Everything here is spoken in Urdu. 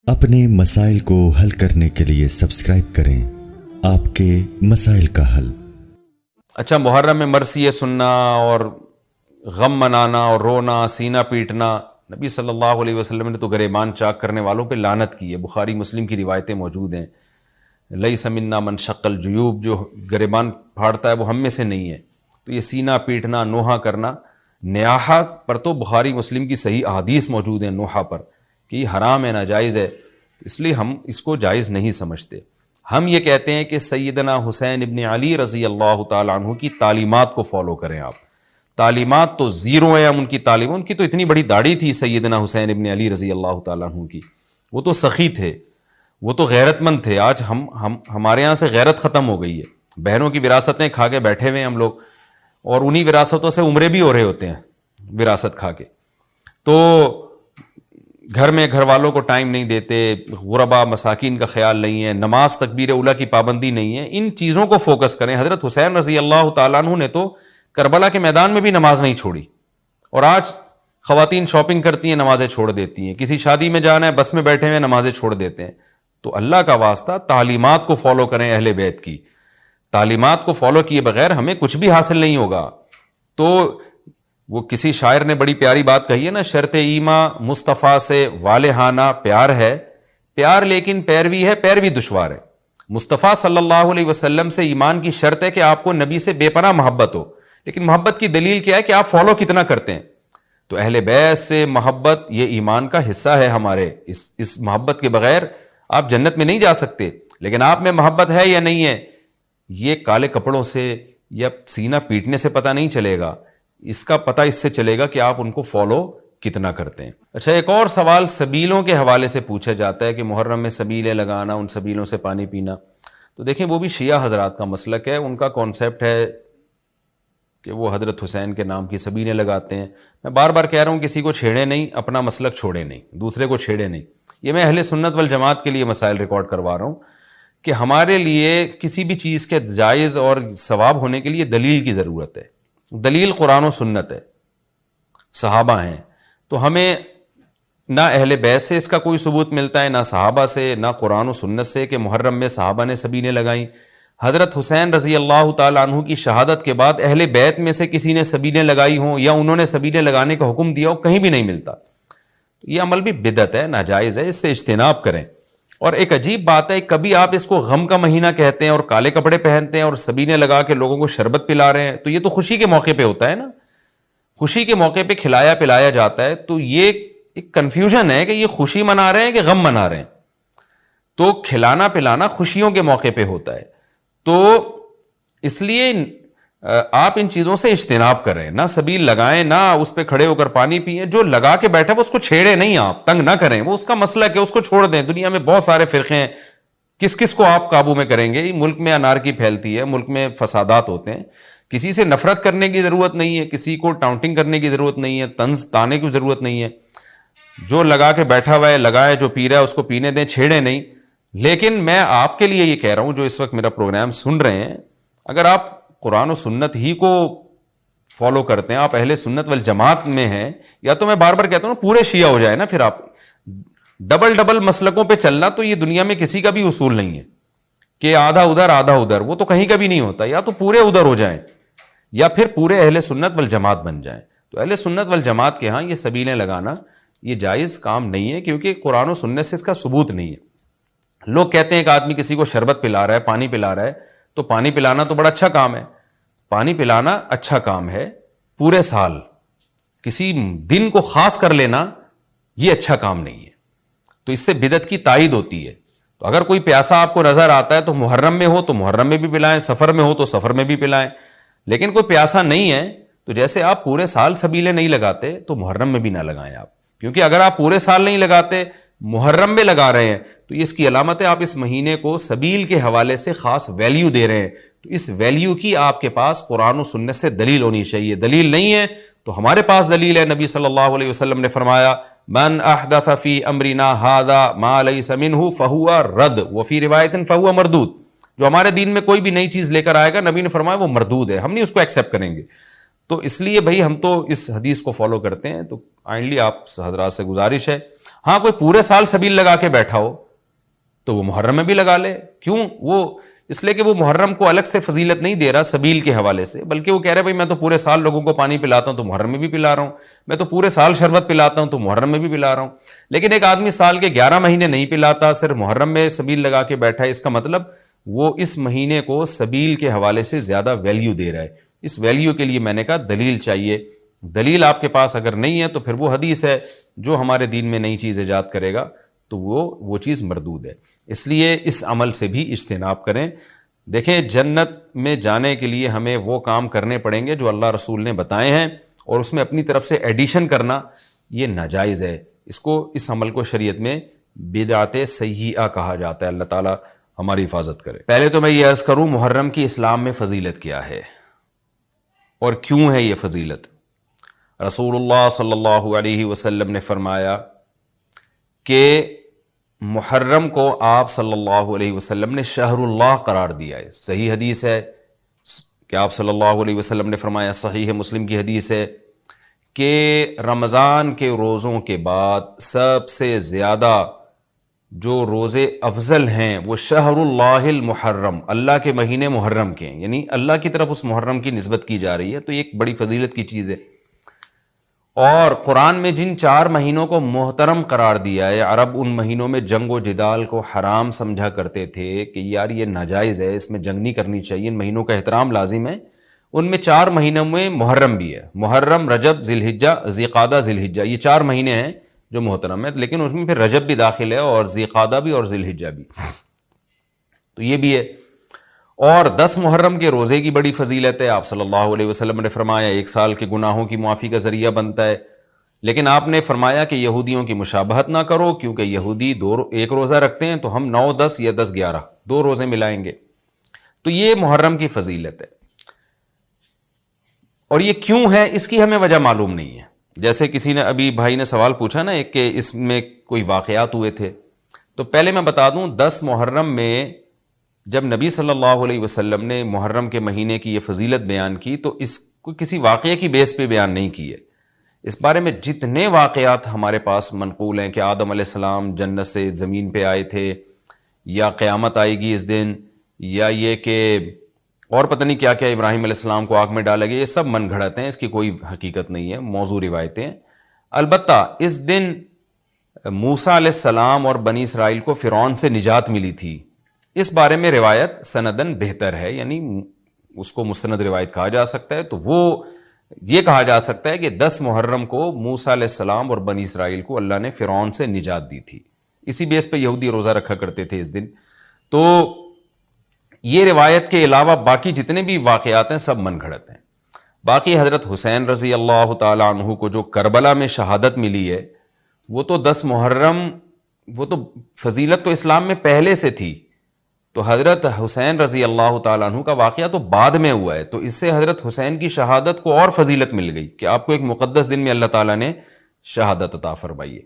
اپنے مسائل کو حل کرنے کے لیے سبسکرائب کریں آپ کے مسائل کا حل۔ اچھا، محرم میں مرثیے سننا اور غم منانا اور رونا، سینہ پیٹنا، نبی صلی اللہ علیہ وسلم نے تو گریبان چاک کرنے والوں پہ لعنت کی ہے۔ بخاری مسلم کی روایتیں موجود ہیں، لیس منا من شق الجیوب، جو گریبان پھاڑتا ہے وہ ہم میں سے نہیں ہے۔ تو یہ سینہ پیٹنا، نوحہ کرنا، نیاحہ پر تو بخاری مسلم کی صحیح احادیث موجود ہیں نوحہ پر کہ یہ حرام ہے، ناجائز ہے، اس لیے ہم اس کو جائز نہیں سمجھتے۔ ہم یہ کہتے ہیں کہ سیدنا حسین ابن علی رضی اللہ تعالیٰ عنہ کی تعلیمات کو فالو کریں آپ۔ تعلیمات تو زیرو ہیں، ہم ان کی تعلیم، ان کی تو اتنی بڑی داڑھی تھی سیدنا حسین ابن علی رضی اللہ تعالیٰ عنہ کی، وہ تو سخی تھے، وہ تو غیرت مند تھے۔ آج ہمارے یہاں سے غیرت ختم ہو گئی ہے، بہنوں کی وراثتیں کھا کے بیٹھے ہوئے ہیں ہم لوگ، اور انہی وراثتوں سے عمرے بھی ہو رہے ہوتے ہیں وراثت کھا کے۔ تو گھر میں گھر والوں کو ٹائم نہیں دیتے، غربا مساکین کا خیال نہیں ہے، نماز تکبیر اولیٰ کی پابندی نہیں ہے، ان چیزوں کو فوکس کریں۔ حضرت حسین رضی اللہ تعالیٰ عنہ نے تو کربلا کے میدان میں بھی نماز نہیں چھوڑی، اور آج خواتین شاپنگ کرتی ہیں، نمازیں چھوڑ دیتی ہیں، کسی شادی میں جانا ہے بس میں بیٹھے ہوئے نمازیں چھوڑ دیتے ہیں۔ تو اللہ کا واسطہ تعلیمات کو فالو کریں اہل بیت کی، تعلیمات کو فالو کیے بغیر ہمیں کچھ بھی حاصل نہیں ہوگا۔ تو وہ کسی شاعر نے بڑی پیاری بات کہی ہے نا، شرط ایماں مصطفیٰ سے والہانہ پیار ہے، پیار لیکن پیروی ہے، پیروی دشوار ہے۔ مصطفیٰ صلی اللہ علیہ وسلم سے ایمان کی شرط ہے کہ آپ کو نبی سے بے پناہ محبت ہو، لیکن محبت کی دلیل کیا ہے کہ آپ فالو کتنا کرتے ہیں۔ تو اہل بیت سے محبت یہ ایمان کا حصہ ہے ہمارے، اس محبت کے بغیر آپ جنت میں نہیں جا سکتے۔ لیکن آپ میں محبت ہے یا نہیں ہے، یہ کالے کپڑوں سے یا سینہ پیٹنے سے پتہ نہیں چلے گا، اس کا پتہ اس سے چلے گا کہ آپ ان کو فالو کتنا کرتے ہیں۔ اچھا، ایک اور سوال سبیلوں کے حوالے سے پوچھا جاتا ہے کہ محرم میں سبیلیں لگانا، ان سبیلوں سے پانی پینا۔ تو دیکھیں، وہ بھی شیعہ حضرات کا مسلک ہے، ان کا کانسیپٹ ہے کہ وہ حضرت حسین کے نام کی سبیلیں لگاتے ہیں۔ میں بار بار کہہ رہا ہوں، کسی کو چھیڑے نہیں، اپنا مسلک چھوڑے نہیں، دوسرے کو چھیڑے نہیں۔ یہ میں اہل سنت والجماعت کے لیے مسائل ریکارڈ کروا رہا ہوں کہ ہمارے لیے کسی بھی چیز کے جائز اور ثواب ہونے کے لیے دلیل کی ضرورت ہے۔ دلیل قرآن و سنت ہے، صحابہ ہیں۔ تو ہمیں نہ اہل بیت سے اس کا کوئی ثبوت ملتا ہے، نہ صحابہ سے، نہ قرآن و سنت سے کہ محرم میں صحابہ نے سبیلیں لگائیں۔ حضرت حسین رضی اللہ تعالیٰ عنہ کی شہادت کے بعد اہل بیت میں سے کسی نے سبیلیں لگائی ہوں یا انہوں نے سبیلیں لگانے کا حکم دیا ہو، کہیں بھی نہیں ملتا۔ یہ عمل بھی بدعت ہے، ناجائز ہے، اس سے اجتناب کریں۔ اور ایک عجیب بات ہے، کبھی آپ اس کو غم کا مہینہ کہتے ہیں اور کالے کپڑے پہنتے ہیں اور سبیلیں لگا کے لوگوں کو شربت پلا رہے ہیں، تو یہ تو خوشی کے موقع پہ ہوتا ہے نا، خوشی کے موقع پہ کھلایا پلایا جاتا ہے۔ تو یہ ایک کنفیوژن ہے کہ یہ خوشی منا رہے ہیں کہ غم منا رہے ہیں۔ تو کھلانا پلانا خوشیوں کے موقع پہ ہوتا ہے، تو اس لیے آپ ان چیزوں سے اجتناب کریں، نہ سبیل لگائیں، نہ اس پہ کھڑے ہو کر پانی پئیں۔ جو لگا کے بیٹھا وہ اس کو چھیڑے نہیں، آپ تنگ نہ کریں، وہ اس کا مسلک ہے، اس کو چھوڑ دیں۔ دنیا میں بہت سارے فرقے ہیں، کس کو آپ قابو میں کریں گے؟ ملک میں انارکی پھیلتی ہے، ملک میں فسادات ہوتے ہیں۔ کسی سے نفرت کرنے کی ضرورت نہیں ہے، کسی کو ٹاؤنٹنگ کرنے کی ضرورت نہیں ہے، طنز تانے کی ضرورت نہیں ہے۔ جو لگا کے بیٹھا ہوا ہے لگائے، جو پی رہا ہے اس کو پینے دیں، چھیڑے نہیں۔ لیکن میں آپ کے لیے یہ کہہ رہا ہوں جو اس وقت میرا پروگرام سن رہے ہیں، اگر آپ قرآن و سنت ہی کو فالو کرتے ہیں، آپ اہل سنت والجماعت میں ہیں، یا تو میں بار بار کہتا ہوں پورے شیعہ ہو جائے نا، پھر آپ ڈبل مسلکوں پہ چلنا تو یہ دنیا میں کسی کا بھی اصول نہیں ہے کہ آدھا ادھر آدھا ادھر، وہ تو کہیں کا بھی نہیں ہوتا۔ یا تو پورے ادھر ہو جائیں یا پھر پورے اہل سنت والجماعت بن جائیں۔ تو اہل سنت والجماعت کے ہاں یہ سبیلیں لگانا یہ جائز کام نہیں ہے، کیونکہ قرآن و سنت سے اس کا ثبوت نہیں ہے۔ لوگ کہتے ہیں کہ آدمی کسی کو شربت پلا رہا ہے، پانی پلا رہا ہے، تو پانی پلانا تو بڑا اچھا کام ہے۔ پانی پلانا اچھا کام ہے، پورے سال کسی دن کو خاص کر لینا یہ اچھا کام نہیں ہے۔ تو اس سے بدعت کی تائید ہوتی ہے۔ تو اگر کوئی پیاسا آپ کو نظر آتا ہے تو محرم میں ہو تو محرم میں بھی پلائیں، سفر میں ہو تو سفر میں بھی پلائیں۔ لیکن کوئی پیاسا نہیں ہے تو جیسے آپ پورے سال سبیلیں نہیں لگاتے تو محرم میں بھی نہ لگائیں آپ، کیونکہ اگر آپ پورے سال نہیں لگاتے، محرم میں لگا رہے ہیں، تو اس کی علامت ہے آپ اس مہینے کو سبیل کے حوالے سے خاص ویلیو دے رہے ہیں۔ تو اس ویلیو کی آپ کے پاس قرآن و سنت سے دلیل ہونی چاہیے۔ دلیل نہیں ہے تو ہمارے پاس دلیل ہے، نبی صلی اللہ علیہ وسلم نے فرمایا من احدث فی امرنا ھذا ما لیس منہ فہو رد وفی روایت فہو مردود۔ جو ہمارے دین میں کوئی بھی نئی چیز لے کر آئے گا، نبی نے فرمایا وہ مردود ہے، ہم نہیں اس کو ایکسیپٹ کریں گے۔ تو اس لیے بھائی ہم تو اس حدیث کو فالو کرتے ہیں۔ تو کائنڈلی آپ حضرات سے گزارش ہے، ہاں کوئی پورے سال سبیل لگا کے بیٹھا ہو تو وہ محرم میں بھی لگا لے. کیوں؟ وہ اس لیے کہ وہ محرم کو الگ سے فضیلت نہیں دے رہا سبیل کے حوالے سے، بلکہ وہ کہہ رہا ہے بھائی میں تو پورے سال لوگوں کو پانی پلاتا ہوں تو محرم میں بھی پلا رہا ہوں، میں تو پورے سال شربت پلاتا ہوں تو محرم میں بھی پلا رہا ہوں. لیکن ایک آدمی سال کے 11 مہینے نہیں پلاتا، صرف محرم میں سبیل لگا کے بیٹھا ہے، اس کا مطلب وہ اس مہینے کو سبیل کے حوالے سے زیادہ ویلیو دے رہا ہے. اس ویلیو کے لیے میں نے کہا دلیل چاہیے. دلیل آپ کے پاس اگر نہیں ہے تو پھر وہ حدیث ہے جو ہمارے دین میں نئی چیز ایجاد کرے گا تو وہ چیز مردود ہے. اس لیے اس عمل سے بھی اجتناب کریں. دیکھیں جنت میں جانے کے لیے ہمیں وہ کام کرنے پڑیں گے جو اللہ رسول نے بتائے ہیں، اور اس میں اپنی طرف سے ایڈیشن کرنا یہ ناجائز ہے. اس عمل کو شریعت میں بدعت سیئہ کہا جاتا ہے. اللہ تعالیٰ ہماری حفاظت کرے. پہلے تو میں یہ عرض کروں محرم کی اسلام میں فضیلت کیا ہے اور کیوں ہے یہ فضیلت. رسول اللہ صلی اللہ علیہ وسلم نے فرمایا کہ محرم کو آپ صلی اللہ علیہ وسلم نے شہر اللہ قرار دیا ہے. صحیح حدیث ہے کہ آپ صلی اللہ علیہ وسلم نے فرمایا، صحیح مسلم کی حدیث ہے کہ رمضان کے روزوں کے بعد سب سے زیادہ جو روزے افضل ہیں وہ شہر اللہ المحرم، اللہ کے مہینے محرم کے ہیں، یعنی اللہ کی طرف اس محرم کی نسبت کی جا رہی ہے. تو یہ ایک بڑی فضیلت کی چیز ہے. اور قرآن میں جن 4 مہینوں کو محترم قرار دیا ہے، عرب ان مہینوں میں جنگ و جدال کو حرام سمجھا کرتے تھے کہ یار یہ ناجائز ہے، اس میں جنگ نہیں کرنی چاہیے، ان مہینوں کا احترام لازم ہے. ان میں 4 مہینوں میں محرم بھی ہے. محرم، رجب، ذی الحجہ، ذی قعدہ، ذی الحجہ، یہ 4 مہینے ہیں جو محترم ہے. لیکن اس میں پھر رجب بھی داخل ہے اور ذی قعدہ بھی اور ذی الحجہ بھی، تو یہ بھی ہے. اور 10 محرم کے روزے کی بڑی فضیلت ہے. آپ صلی اللہ علیہ وسلم نے فرمایا 1 سال کے گناہوں کی معافی کا ذریعہ بنتا ہے. لیکن آپ نے فرمایا کہ یہودیوں کی مشابہت نہ کرو، کیونکہ یہودی 1 روزہ رکھتے ہیں تو ہم 9، 10 یا 10، 11 2 روزے ملائیں گے. تو یہ محرم کی فضیلت ہے. اور یہ کیوں ہے اس کی ہمیں وجہ معلوم نہیں ہے. جیسے کسی نے ابھی بھائی نے سوال پوچھا نا کہ اس میں کوئی واقعات ہوئے تھے، تو پہلے میں بتا دوں 10 محرم میں جب نبی صلی اللہ علیہ وسلم نے محرم کے مہینے کی یہ فضیلت بیان کی تو اس کو کسی واقعے کی بیس پہ بیان نہیں کی ہے. اس بارے میں جتنے واقعات ہمارے پاس منقول ہیں کہ آدم علیہ السلام جنت سے زمین پہ آئے تھے، یا قیامت آئے گی اس دن، یا یہ کہ اور پتہ نہیں کیا کیا ابراہیم علیہ السلام کو آگ میں ڈالا گیا، یہ سب من گھڑت ہیں، اس کی کوئی حقیقت نہیں ہے، موضوع روایتیں ہیں. البتہ اس دن موسیٰ علیہ السلام اور بنی اسرائیل کو فرعون سے نجات ملی تھی. اس بارے میں روایت سندن بہتر ہے، یعنی اس کو مستند روایت کہا جا سکتا ہے. تو وہ یہ کہا جا سکتا ہے کہ 10 محرم کو موسیٰ علیہ السلام اور بنی اسرائیل کو اللہ نے فرعون سے نجات دی تھی. اسی بیس پہ یہودی روزہ رکھا کرتے تھے اس دن. تو یہ روایت کے علاوہ باقی جتنے بھی واقعات ہیں سب من گھڑت ہیں. باقی حضرت حسین رضی اللہ تعالی عنہ کو جو کربلا میں شہادت ملی ہے، وہ تو 10 محرم، وہ تو فضیلت تو اسلام میں پہلے سے تھی. تو حضرت حسین رضی اللہ تعالیٰ عنہ کا واقعہ تو بعد میں ہوا ہے، تو اس سے حضرت حسین کی شہادت کو اور فضیلت مل گئی کہ آپ کو ایک مقدس دن میں اللہ تعالیٰ نے شہادت عطا فرمائی ہے.